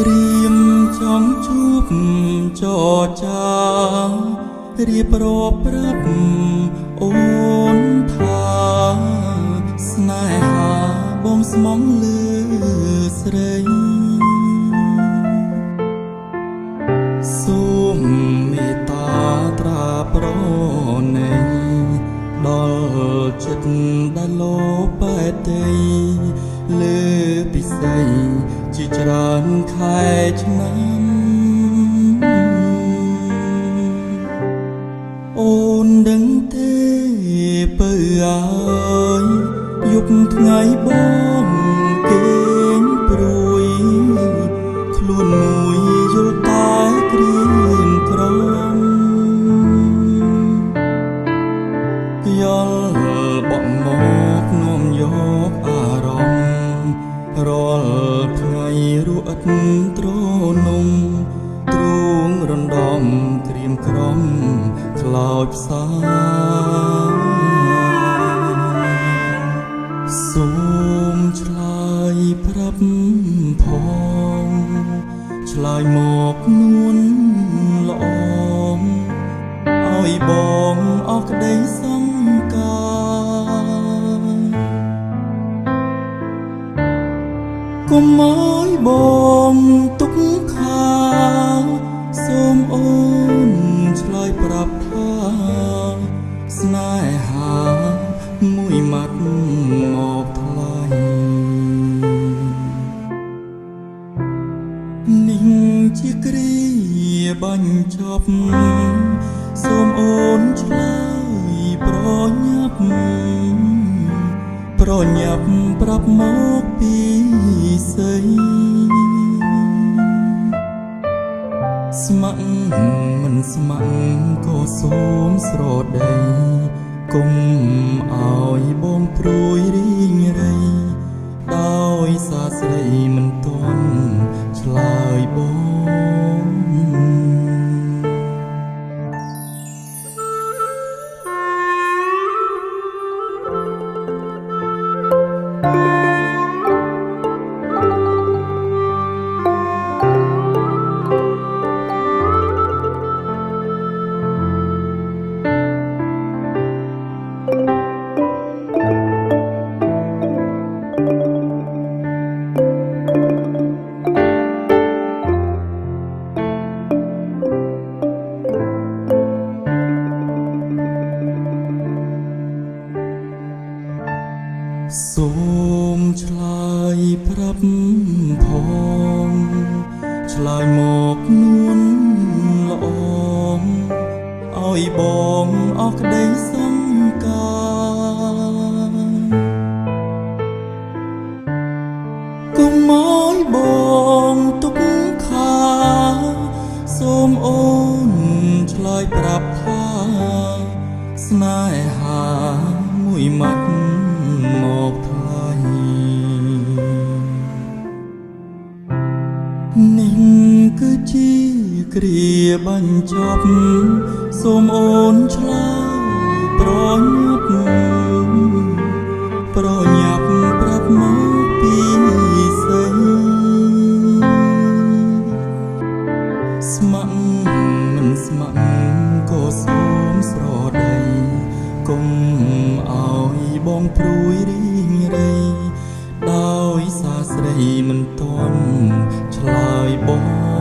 រៀមចង់ជួបចរចារៀបរាប់ប្រាប់អូនថាស្នេហាបងស្មងលើស្រីសូមមេត្តាត្រាប្រណីដល់ចិត្តដែលលោបែកទេលើពិសីជាច្រើនខែឆ្នាំអូនដឹងទេបើអើយយប់ថ្ងៃបងគេងព្រួយខ្លួនមួយយល់តែក្រៀមក្រំយល់បក់មកនាំយកអារម្មណ៍រាល់ថ្ងៃរអិតទ្រនំទ្រូងរំដំក្រៀមក្រំខ្លោចផ្សាសូមឆ្លើយប្រាប់ផងឆ្លើយមកនួនល្អឲ្យបងអស់ក្តីសង្ការកុំឲ្យបងទុកខាសូមអូនឆ្លើយប្រាប់ថាស្នេហាមួយម៉ាត់មកថ្លៃនេះជាគ្រាបាញ់ចប់សូមអូនឆ្លើយប្រញាប់ប្រាប់មកពីស្អីស្ម័គ្រមិនស្ម័គ្រក៏សូមស្រដីកុំឲ្យបងព្រួយរីងរៃដោយសារស្រីមិនទាន់ឆ្លើយបងសូមឆ្លើយប្រាប់ផងឆ្លើយមកនួនល្អឲ្យបងអស់ក្តីសង្ការកុំឲ្យបងទុកខាសូមអូនឆ្លើយប្រាប់ថាស្នេហាមួយម៉ាត់មកថ្លៃនេះគឺជាគ្រាបាញ់ចប់សូមអូនឆ្លើយប្រញាប់ប្រាប់មកពីស្អីស្ម័គ្រមិនស្ម័គ្រក៏សូមស្រដីកុំឲ្យបងព្រួយរីងរៃដោយសារស្រីមិនទាន់ឆ្លើយបង